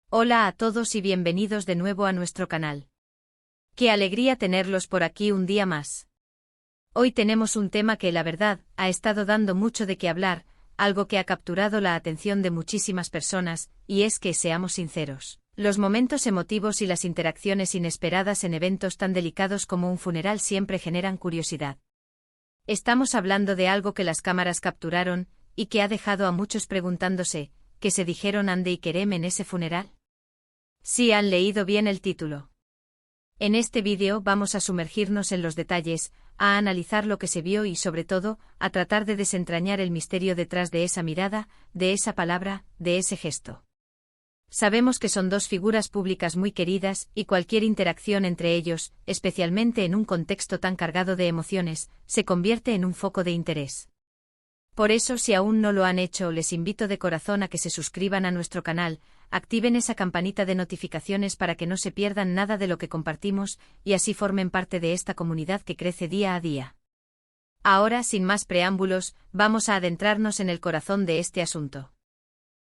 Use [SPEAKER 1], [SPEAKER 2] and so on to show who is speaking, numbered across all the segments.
[SPEAKER 1] Hola a todos y bienvenidos de nuevo a nuestro canal. Qué alegría tenerlos por aquí un día más. Hoy tenemos un tema que, la verdad, ha estado dando mucho de qué hablar, algo que ha capturado la atención de muchísimas personas, y es que, seamos sinceros, los momentos emotivos y las interacciones inesperadas en eventos tan delicados como un funeral siempre generan curiosidad. Estamos hablando de algo que las cámaras capturaron, y que ha dejado a muchos preguntándose, ¿qué se dijeron Hande y Kerem en ese funeral? Sí, han leído bien el título. En este vídeo vamos a sumergirnos en los detalles, a analizar lo que se vio y, sobre todo, a tratar de desentrañar el misterio detrás de esa mirada, de esa palabra, de ese gesto. Sabemos que son dos figuras públicas muy queridas, y cualquier interacción entre ellos, especialmente en un contexto tan cargado de emociones, se convierte en un foco de interés. Por eso, si aún no lo han hecho, les invito de corazón a que se suscriban a nuestro canal, activen esa campanita de notificaciones para que no se pierdan nada de lo que compartimos, y así formen parte de esta comunidad que crece día a día. Ahora, sin más preámbulos, vamos a adentrarnos en el corazón de este asunto.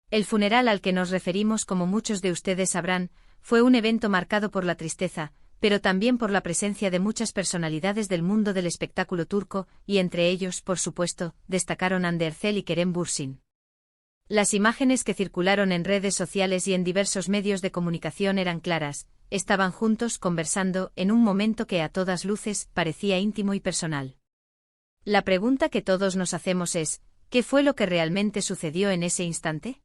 [SPEAKER 1] El funeral al que nos referimos, como muchos de ustedes sabrán, fue un evento marcado por la tristeza, pero también por la presencia de muchas personalidades del mundo del espectáculo turco, y entre ellos, por supuesto, destacaron Hande Erçel y Kerem Bürsin. Las imágenes que circularon en redes sociales y en diversos medios de comunicación eran claras: estaban juntos conversando en un momento que a todas luces parecía íntimo y personal. La pregunta que todos nos hacemos es, ¿qué fue lo que realmente sucedió en ese instante?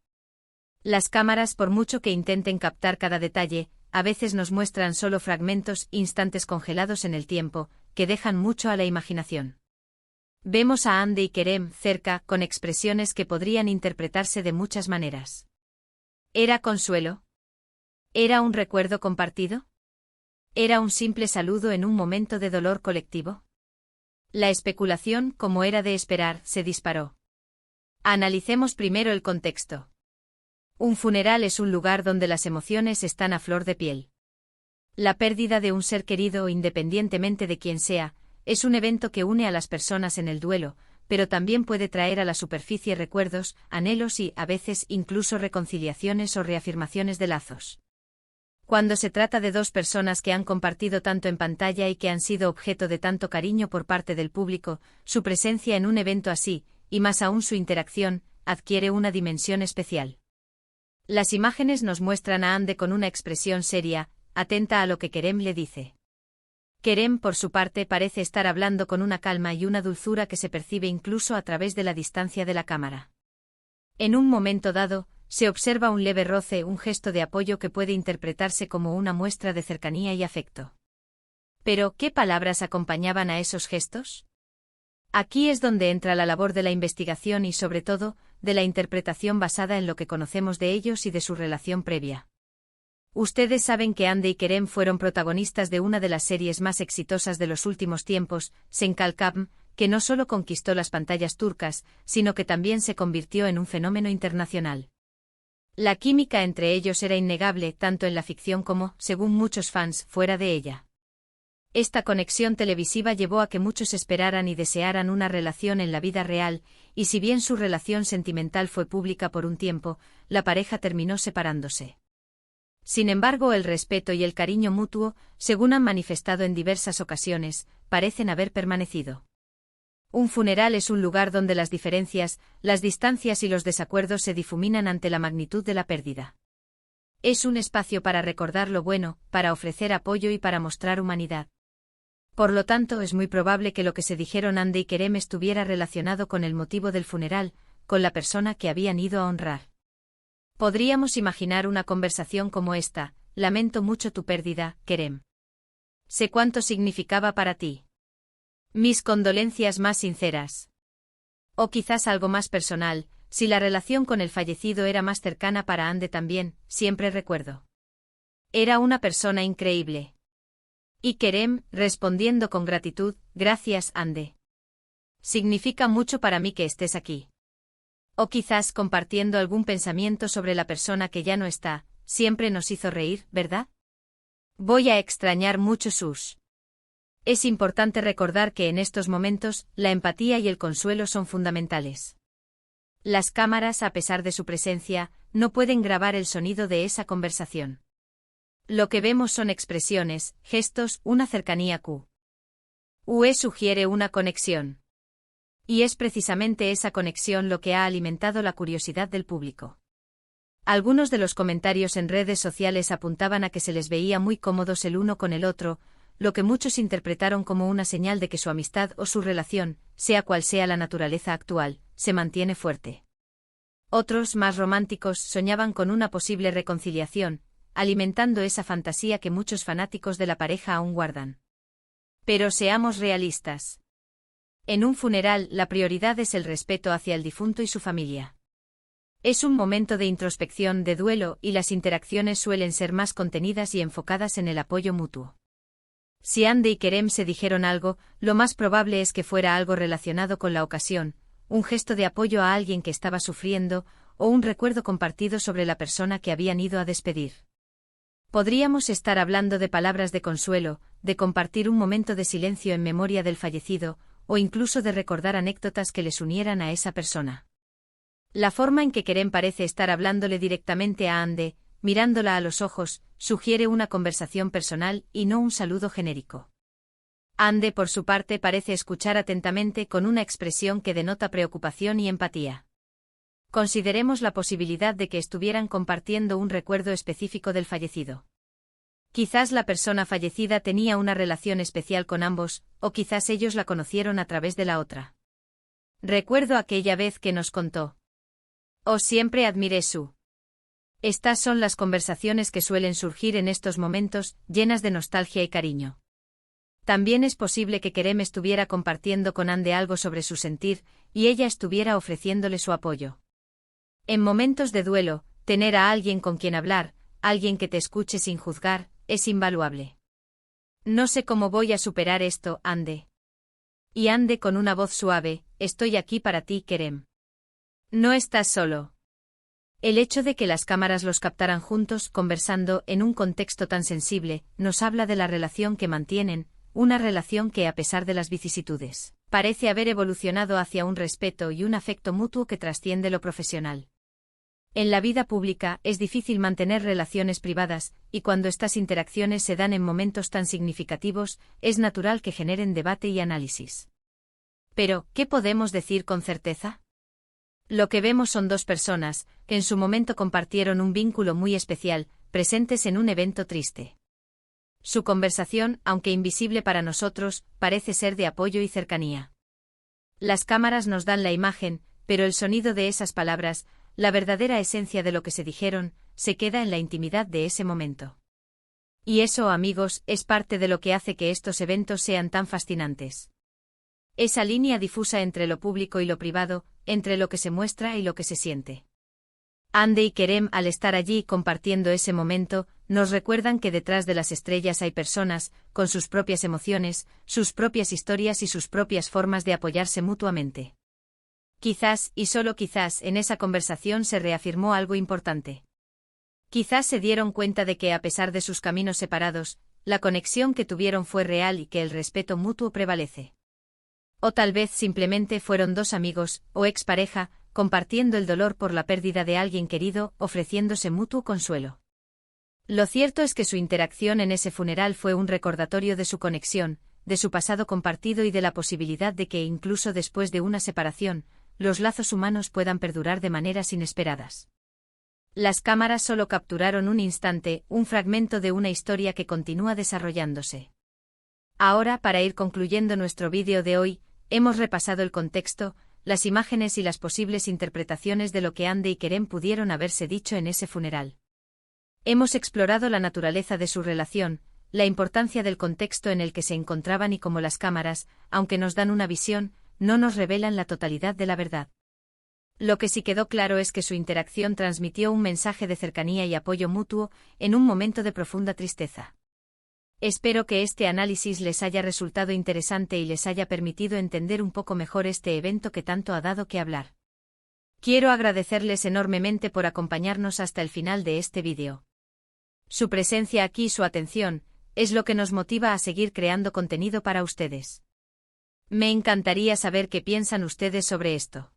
[SPEAKER 1] Las cámaras, por mucho que intenten captar cada detalle, a veces nos muestran solo fragmentos, instantes congelados en el tiempo, que dejan mucho a la imaginación. Vemos a Hande y Kerem cerca, con expresiones que podrían interpretarse de muchas maneras. ¿Era consuelo? ¿Era un recuerdo compartido? ¿Era un simple saludo en un momento de dolor colectivo? La especulación, como era de esperar, se disparó. Analicemos primero el contexto. Un funeral es un lugar donde las emociones están a flor de piel. La pérdida de un ser querido, independientemente de quién sea, es un evento que une a las personas en el duelo, pero también puede traer a la superficie recuerdos, anhelos y, a veces, incluso reconciliaciones o reafirmaciones de lazos. Cuando se trata de dos personas que han compartido tanto en pantalla y que han sido objeto de tanto cariño por parte del público, su presencia en un evento así, y más aún su interacción, adquiere una dimensión especial. Las imágenes nos muestran a Hande con una expresión seria, atenta a lo que Kerem le dice. Kerem, por su parte, parece estar hablando con una calma y una dulzura que se percibe incluso a través de la distancia de la cámara. En un momento dado, se observa un leve roce, un gesto de apoyo que puede interpretarse como una muestra de cercanía y afecto. Pero, ¿qué palabras acompañaban a esos gestos? Aquí es donde entra la labor de la investigación y, sobre todo, de la interpretación basada en lo que conocemos de ellos y de su relación previa. Ustedes saben que Hande y Kerem fueron protagonistas de una de las series más exitosas de los últimos tiempos, Sen Kalkam, que no solo conquistó las pantallas turcas, sino que también se convirtió en un fenómeno internacional. La química entre ellos era innegable, tanto en la ficción como, según muchos fans, fuera de ella. Esta conexión televisiva llevó a que muchos esperaran y desearan una relación en la vida real, y si bien su relación sentimental fue pública por un tiempo, la pareja terminó separándose. Sin embargo, el respeto y el cariño mutuo, según han manifestado en diversas ocasiones, parecen haber permanecido. Un funeral es un lugar donde las diferencias, las distancias y los desacuerdos se difuminan ante la magnitud de la pérdida. Es un espacio para recordar lo bueno, para ofrecer apoyo y para mostrar humanidad. Por lo tanto, es muy probable que lo que se dijeron Hande y Kerem estuviera relacionado con el motivo del funeral, con la persona que habían ido a honrar. Podríamos imaginar una conversación como esta: lamento mucho tu pérdida, Kerem. Sé cuánto significaba para ti. Mis condolencias más sinceras. O quizás algo más personal: si la relación con el fallecido era más cercana para Hande también, siempre recuerdo. Era una persona increíble. Y Kerem, respondiendo con gratitud: gracias, Hande. Significa mucho para mí que estés aquí. O quizás compartiendo algún pensamiento sobre la persona que ya no está: siempre nos hizo reír, ¿verdad? Voy a extrañar mucho sus. Es importante recordar que en estos momentos, la empatía y el consuelo son fundamentales. Las cámaras, a pesar de su presencia, no pueden grabar el sonido de esa conversación. Lo que vemos son expresiones, gestos, una cercanía UE sugiere una conexión. Y es precisamente esa conexión lo que ha alimentado la curiosidad del público. Algunos de los comentarios en redes sociales apuntaban a que se les veía muy cómodos el uno con el otro, lo que muchos interpretaron como una señal de que su amistad o su relación, sea cual sea la naturaleza actual, se mantiene fuerte. Otros, más románticos, soñaban con una posible reconciliación, alimentando esa fantasía que muchos fanáticos de la pareja aún guardan. Pero seamos realistas. En un funeral, la prioridad es el respeto hacia el difunto y su familia. Es un momento de introspección, de duelo, y las interacciones suelen ser más contenidas y enfocadas en el apoyo mutuo. Si Ande y Kerem se dijeron algo, lo más probable es que fuera algo relacionado con la ocasión, un gesto de apoyo a alguien que estaba sufriendo, o un recuerdo compartido sobre la persona que habían ido a despedir. Podríamos estar hablando de palabras de consuelo, de compartir un momento de silencio en memoria del fallecido, o incluso de recordar anécdotas que les unieran a esa persona. La forma en que Kerem parece estar hablándole directamente a Ande, mirándola a los ojos, sugiere una conversación personal y no un saludo genérico. Ande, por su parte, parece escuchar atentamente con una expresión que denota preocupación y empatía. Consideremos la posibilidad de que estuvieran compartiendo un recuerdo específico del fallecido. Quizás la persona fallecida tenía una relación especial con ambos, o quizás ellos la conocieron a través de la otra. Recuerdo aquella vez que nos contó. Siempre admiré su. Estas son las conversaciones que suelen surgir en estos momentos, llenas de nostalgia y cariño. También es posible que Kerem estuviera compartiendo con Ande algo sobre su sentir, y ella estuviera ofreciéndole su apoyo. En momentos de duelo, tener a alguien con quien hablar, alguien que te escuche sin juzgar, es invaluable. No sé cómo voy a superar esto, Ande. Y Ande con una voz suave, estoy aquí para ti, Kerem. No estás solo. El hecho de que las cámaras los captaran juntos, conversando en un contexto tan sensible, nos habla de la relación que mantienen, una relación que, a pesar de las vicisitudes, parece haber evolucionado hacia un respeto y un afecto mutuo que trasciende lo profesional. En la vida pública es difícil mantener relaciones privadas, y cuando estas interacciones se dan en momentos tan significativos, es natural que generen debate y análisis. Pero, ¿qué podemos decir con certeza? Lo que vemos son dos personas, que en su momento compartieron un vínculo muy especial, presentes en un evento triste. Su conversación, aunque invisible para nosotros, parece ser de apoyo y cercanía. Las cámaras nos dan la imagen, pero el sonido de esas palabras, la verdadera esencia de lo que se dijeron, se queda en la intimidad de ese momento. Y eso, amigos, es parte de lo que hace que estos eventos sean tan fascinantes. Esa línea difusa entre lo público y lo privado, entre lo que se muestra y lo que se siente. Ande y Kerem, al estar allí compartiendo ese momento, nos recuerdan que detrás de las estrellas hay personas, con sus propias emociones, sus propias historias y sus propias formas de apoyarse mutuamente. Quizás, y solo quizás, en esa conversación se reafirmó algo importante. Quizás se dieron cuenta de que, a pesar de sus caminos separados, la conexión que tuvieron fue real y que el respeto mutuo prevalece. O tal vez simplemente fueron dos amigos, o expareja, compartiendo el dolor por la pérdida de alguien querido, ofreciéndose mutuo consuelo. Lo cierto es que su interacción en ese funeral fue un recordatorio de su conexión, de su pasado compartido y de la posibilidad de que incluso después de una separación, los lazos humanos puedan perdurar de maneras inesperadas. Las cámaras solo capturaron un instante, un fragmento de una historia que continúa desarrollándose. Ahora, para ir concluyendo nuestro vídeo de hoy, hemos repasado el contexto, las imágenes y las posibles interpretaciones de lo que Ande y Kerem pudieron haberse dicho en ese funeral. Hemos explorado la naturaleza de su relación, la importancia del contexto en el que se encontraban y cómo las cámaras, aunque nos dan una visión, no nos revelan la totalidad de la verdad. Lo que sí quedó claro es que su interacción transmitió un mensaje de cercanía y apoyo mutuo en un momento de profunda tristeza. Espero que este análisis les haya resultado interesante y les haya permitido entender un poco mejor este evento que tanto ha dado que hablar. Quiero agradecerles enormemente por acompañarnos hasta el final de este vídeo. Su presencia aquí y su atención es lo que nos motiva a seguir creando contenido para ustedes. Me encantaría saber qué piensan ustedes sobre esto.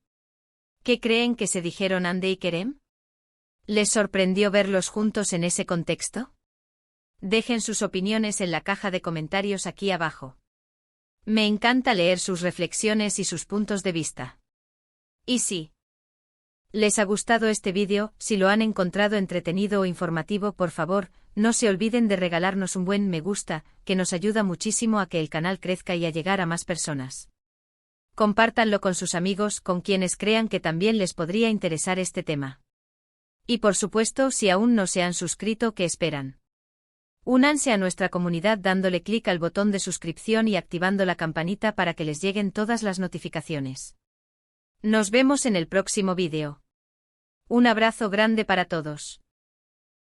[SPEAKER 1] ¿Qué creen que se dijeron Ande y Kerem? ¿Les sorprendió verlos juntos en ese contexto? Dejen sus opiniones en la caja de comentarios aquí abajo. Me encanta leer sus reflexiones y sus puntos de vista. Y si les ha gustado este vídeo, si lo han encontrado entretenido o informativo, por favor, no se olviden de regalarnos un buen me gusta, que nos ayuda muchísimo a que el canal crezca y a llegar a más personas. Compártanlo con sus amigos, con quienes crean que también les podría interesar este tema. Y por supuesto, si aún no se han suscrito, ¿qué esperan? Únanse a nuestra comunidad dándole clic al botón de suscripción y activando la campanita para que les lleguen todas las notificaciones. Nos vemos en el próximo vídeo. Un abrazo grande para todos.